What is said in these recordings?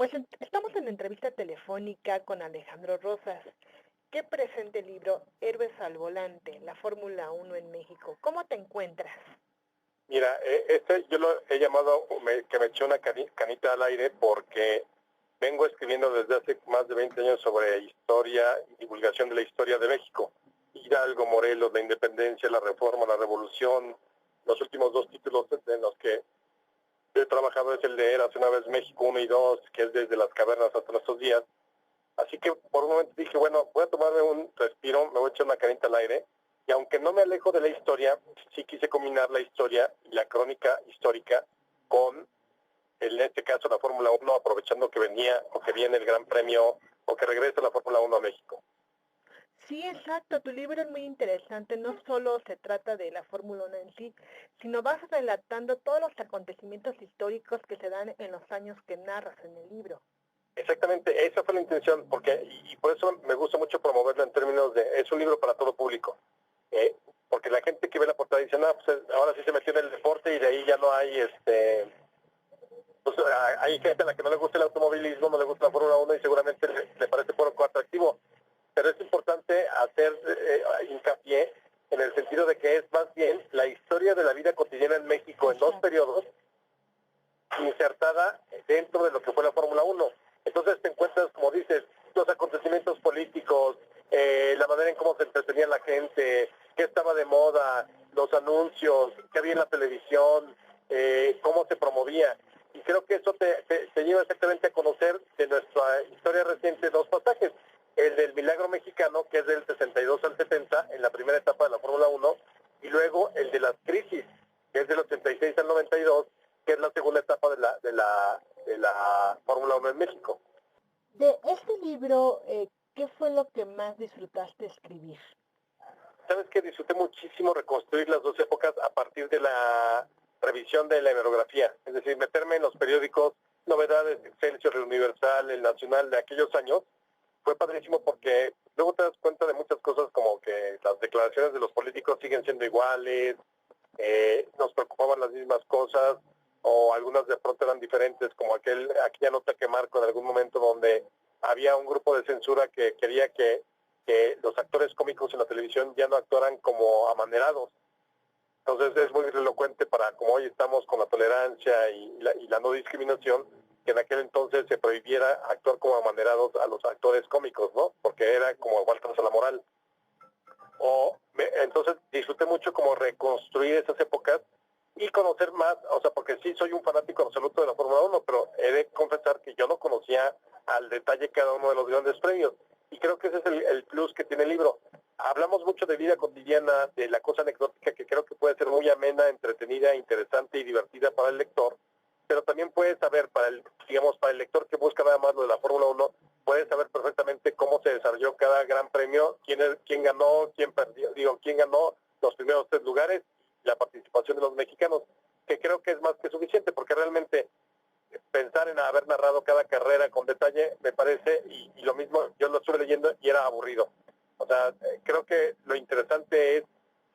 Pues estamos en entrevista telefónica con Alejandro Rosas, que presenta el libro Héroes al Volante, la Fórmula 1 en México. ¿Cómo te encuentras? Mira, este yo lo he llamado que me eché una canita al aire porque vengo escribiendo desde hace más de 20 años sobre historia y divulgación de la historia de México. Hidalgo, Morelos, la independencia, la reforma, la revolución. Los últimos dos títulos en los que he trabajado es el de Érase una vez México 1 y 2, que es desde las cavernas hasta nuestros días. Así que por un momento dije, bueno, voy a tomarme un respiro, me voy a echar una canita al aire. Y aunque no me alejo de la historia, sí quise combinar la historia y la crónica histórica con, en este caso, la Fórmula 1, aprovechando que venía o que viene el Gran Premio o que regresa la Fórmula 1 a México. Sí, exacto, tu libro es muy interesante, no solo se trata de la Fórmula 1 en sí, sino vas relatando todos los acontecimientos históricos que se dan en los años que narras en el libro. Exactamente, esa fue la intención, porque y por eso me gusta mucho promoverlo en términos de, es un libro para todo público. Porque la gente que ve la portada dice, no, pues ahora sí se metió en el deporte y de ahí ya no hay pues hay gente a la que no le gusta el automovilismo, no le gusta la Fórmula 1 y seguramente le parece poco atractivo. Pero es importante hacer hincapié en el sentido de que es más bien la historia de la vida cotidiana en México en dos periodos insertada dentro de lo que fue la Fórmula 1. Entonces te encuentras, como dices, los acontecimientos políticos, la manera en cómo se entretenía la gente, qué estaba de moda, los anuncios, qué había en la televisión, cómo se promovía. Y creo que eso te lleva exactamente a conocer de nuestra historia reciente dos pasajes. El del milagro mexicano, que es del 62 al 70, en la primera etapa de la Fórmula 1, y luego el de las crisis, que es del 86 al 92, que es la segunda etapa de la Fórmula 1 en México. De este libro, ¿qué fue lo que más disfrutaste escribir? Sabes que disfruté muchísimo reconstruir las dos épocas a partir de la revisión de la hemerografía, es decir, meterme en los periódicos, novedades, Excelsior, el Universal, el Nacional de aquellos años. Fue padrísimo porque luego te das cuenta de muchas cosas como que las declaraciones de los políticos siguen siendo iguales, nos preocupaban las mismas cosas, o algunas de pronto eran diferentes, como aquella nota que marco en algún momento donde había un grupo de censura que quería que los actores cómicos en la televisión ya no actuaran como amanerados. Entonces es muy elocuente para como hoy estamos con la tolerancia y la no discriminación, que en aquel entonces se prohibiera actuar como amanerados a los actores cómicos, ¿no? Porque era como faltas a la moral. Entonces disfruté mucho como reconstruir esas épocas y conocer más, o sea, porque sí soy un fanático absoluto de la Fórmula 1, pero he de confesar que yo no conocía al detalle cada uno de los grandes premios. Y creo que ese es el plus que tiene el libro. Hablamos mucho de vida cotidiana, de la cosa anecdótica que creo que puede ser muy amena, entretenida, interesante y divertida para el lector, pero también puede saber, para el lector que busca nada más lo de la Fórmula 1, puede saber perfectamente cómo se desarrolló cada gran premio, quién ganó, quién perdió, quién ganó los primeros 3 lugares, la participación de los mexicanos, que creo que es más que suficiente, porque realmente pensar en haber narrado cada carrera con detalle me parece, y lo mismo yo lo estuve leyendo y era aburrido. O sea, creo que lo interesante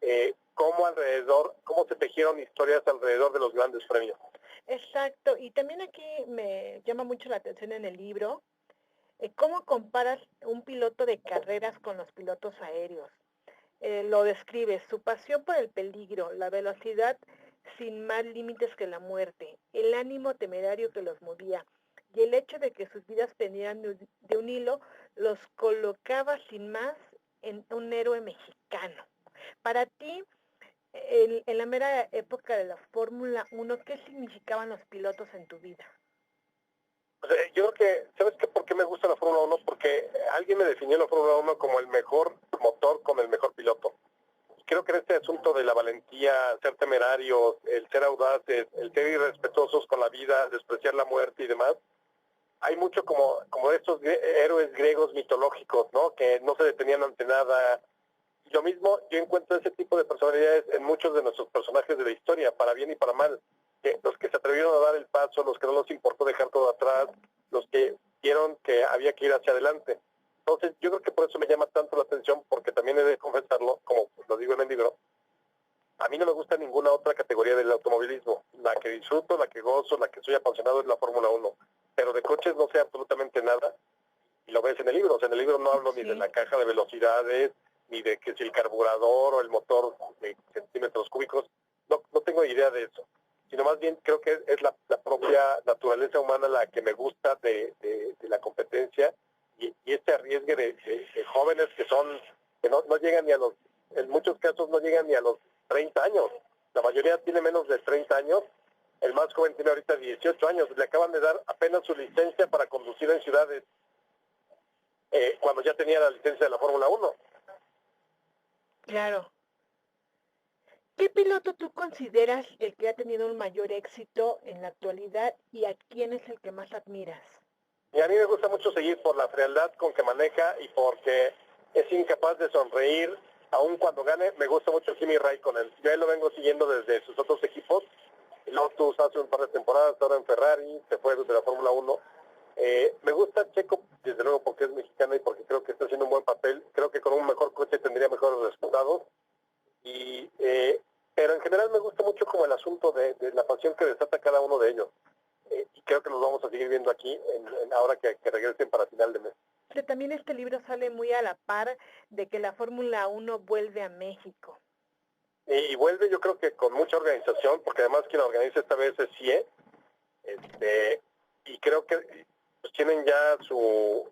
es cómo se tejieron historias alrededor de los grandes premios. Exacto, y también aquí me llama mucho la atención en el libro, ¿cómo comparas un piloto de carreras con los pilotos aéreos? Lo describe, su pasión por el peligro, la velocidad sin más límites que la muerte, el ánimo temerario que los movía y el hecho de que sus vidas pendieran de un hilo los colocaba sin más en un héroe mexicano. Para ti, en la mera época de la Fórmula 1, ¿qué significaban los pilotos en tu vida? O sea, yo creo que, ¿sabes qué? ¿Por qué me gusta la Fórmula 1? Porque alguien me definió la Fórmula 1 como el mejor motor con el mejor piloto. Creo que en este asunto de la valentía, ser temerarios, el ser audaces, el ser irrespetuosos con la vida, despreciar la muerte y demás, hay mucho como de estos héroes griegos mitológicos, ¿no? Que no se detenían ante nada. Y lo mismo, yo encuentro ese tipo de personalidades en muchos de nuestros personajes de la historia, para bien y para mal. Los que se atrevieron a dar el paso, los que no les importó dejar todo atrás, los que vieron que había que ir hacia adelante. Entonces, yo creo que por eso me llama tanto la atención, porque también he de confesarlo, como lo digo en el libro, a mí no me gusta ninguna otra categoría del automovilismo. La que disfruto, la que gozo, la que soy apasionado es la Fórmula 1. pero de coches no sé absolutamente nada, y lo ves en el libro. O sea, en el libro no hablo ni de la caja de velocidades, ni de que si el carburador o el motor de centímetros cúbicos, no tengo idea de eso, sino más bien creo que es la propia naturaleza humana la que me gusta de la competencia, y este arriesgue de jóvenes que no llegan ni a los, en muchos casos no llegan ni a los 30 años, la mayoría tiene menos de 30 años, el más joven tiene ahorita 18 años, le acaban de dar apenas su licencia para conducir en ciudades, cuando ya tenía la licencia de la Fórmula 1. Claro. ¿Qué piloto tú consideras el que ha tenido un mayor éxito en la actualidad y a quién es el que más admiras? Y a mí me gusta mucho seguir por la frialdad con que maneja y porque es incapaz de sonreír, aun cuando gane. Me gusta mucho Kimi Raikkonen. Yo él lo vengo siguiendo desde sus otros equipos. Lotus hace un par de temporadas, ahora en Ferrari, se fue desde la Fórmula 1. Me gusta Checo, desde luego, porque es mexicano y porque creo que está haciendo un buen papel. Creo que con un mejor coche tendría mejores resultados. Pero en general me gusta mucho como el asunto de la pasión que desata cada uno de ellos. Y creo que los vamos a seguir viendo aquí ahora que regresen para final de mes. También este libro sale muy a la par de que la Fórmula 1 vuelve a México. Y vuelve, yo creo que con mucha organización, porque además quien organiza esta vez es CIE, y creo que pues, tienen ya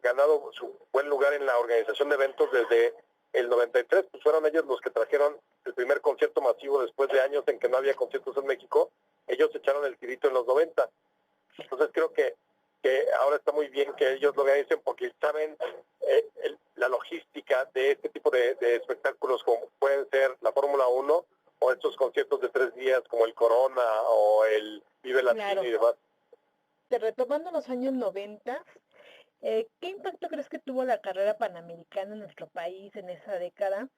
ganado su buen lugar en la organización de eventos desde el 93, pues fueron ellos los que trajeron el primer concierto masivo después de años en que no había conciertos en México. Ellos echaron el tirito en los 90. Entonces creo que ahora está muy bien que ellos lo organicen porque saben la logística de este tipo de espectáculos, como pueden ser la Fórmula 1 o estos conciertos de 3 días como el Corona o el Vive Latino, claro, y demás. Retomando los años 90, ¿qué impacto crees que tuvo la carrera panamericana en nuestro país en esa década?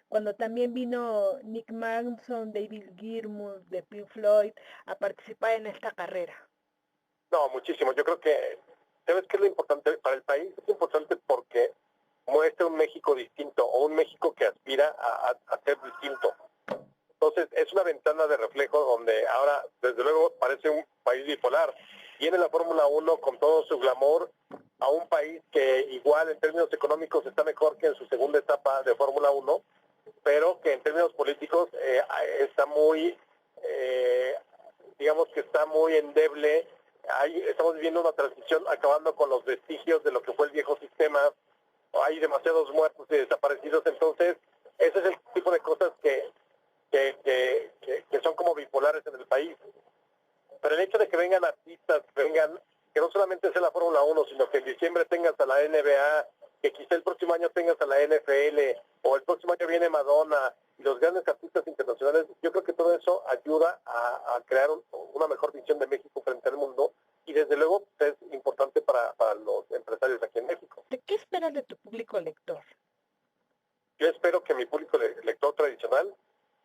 Cuando también vino Nick Mason, David Gilmour de Pink Floyd a participar en esta carrera. No, muchísimo. Yo creo que, ¿sabes qué es lo importante para el país? Es importante porque muestra un México distinto o un México que aspira a ser distinto. Entonces, es una ventana de reflejo donde ahora, desde luego, parece un país bipolar. Viene la Fórmula 1 con todo su glamour a un país que igual en términos económicos está mejor que en su segunda etapa de Fórmula 1, pero que en términos políticos está muy, digamos que está muy endeble. Estamos viviendo una transición acabando con los vestigios de lo que fue el viejo sistema. Hay demasiados muertos y desaparecidos. Entonces, ese es el tipo de cosas que son como bipolares en el país. Pero el hecho de que vengan artistas, que no solamente sea la Fórmula 1, sino que en diciembre tengas a la NBA, que quizá el próximo año tengas a la NFL, o el próximo año viene Madonna, y los grandes artistas internacionales, yo creo que todo eso ayuda a crear una mejor visión de México frente al mundo, y desde luego es importante para los empresarios aquí en México. ¿Qué esperas de tu público lector? Yo espero que mi público lector tradicional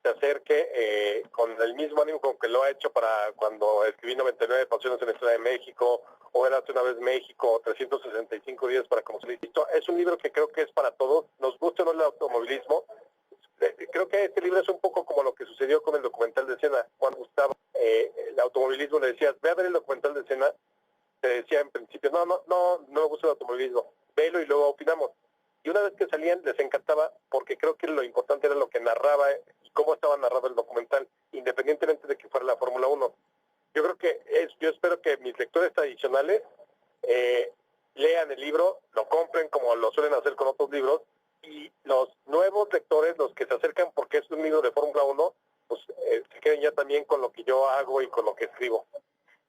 se acerque con el mismo ánimo con que lo ha hecho para cuando escribí 99 pasiones en la Ciudad de México, o Érase una vez México, o 365 días para como solicisto. Es un libro que creo que es para todos, nos gusta o no el automovilismo. Creo que este libro es un poco como lo que sucedió con el documental de Senna. Juan Gustavo, el automovilismo, le decías, ve a ver el documental de Senna, te decía en principio, no me gusta el automovilismo, velo y luego opinamos. Y una vez que salían les encantaba porque creo que lo importante era lo que narraba y cómo estaba narrado el documental, independientemente de que fuera la Fórmula 1. Yo creo que yo espero que mis lectores tradicionales lean el libro, lo compren como lo suelen hacer con otros libros, y los nuevos lectores, los que se acercan porque es un libro de Fórmula 1, pues se queden ya también con lo que yo hago y con lo que escribo.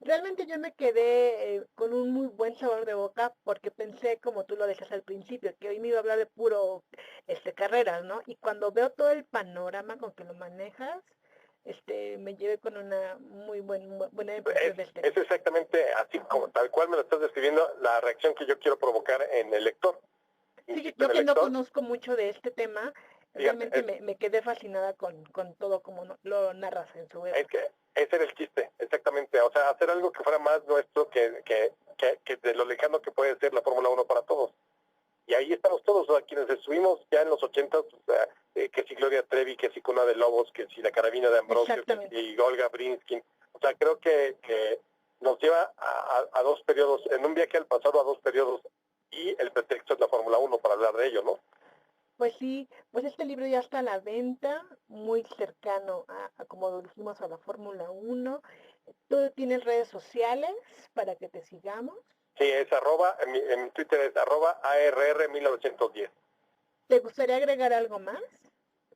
Realmente yo me quedé con un muy buen sabor de boca porque pensé, como tú lo dejas al principio, que hoy me iba a hablar de puro carreras, ¿no? Y cuando veo todo el panorama con que lo manejas, me llevé con una muy buena impresión de este. Es exactamente así, como tal cual me lo estás describiendo, la reacción que yo quiero provocar en el lector. Sí, yo que no conozco mucho de este tema, realmente me quedé fascinada con todo como lo narras en su época. Es que ese era el chiste, exactamente. O sea, hacer algo que fuera más nuestro que de lo lejano que puede ser la Fórmula 1 para todos. Y ahí estamos todos, o sea, quienes estuvimos ya en los 80, que si Gloria Trevi, que si Cuna de Lobos, que si La Carabina de Ambrosio, que si Olga Brinskin. O sea, creo que nos lleva a dos periodos, en un viaje al pasado a dos periodos, y el pretexto es la Fórmula 1 para hablar de ello, ¿no? Pues sí, pues este libro ya está a la venta, muy cercano como lo dijimos, a la Fórmula 1. ¿Tú tienes redes sociales para que te sigamos? Sí, es arroba, en Twitter es arroba ARR1910. ¿Te gustaría agregar algo más?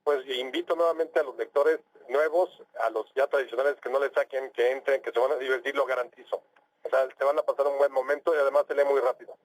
Pues invito nuevamente a los lectores nuevos, a los ya tradicionales, que no le saquen, que entren, que se van a divertir, lo garantizo. O sea, te van a pasar un buen momento y además se lee muy rápido.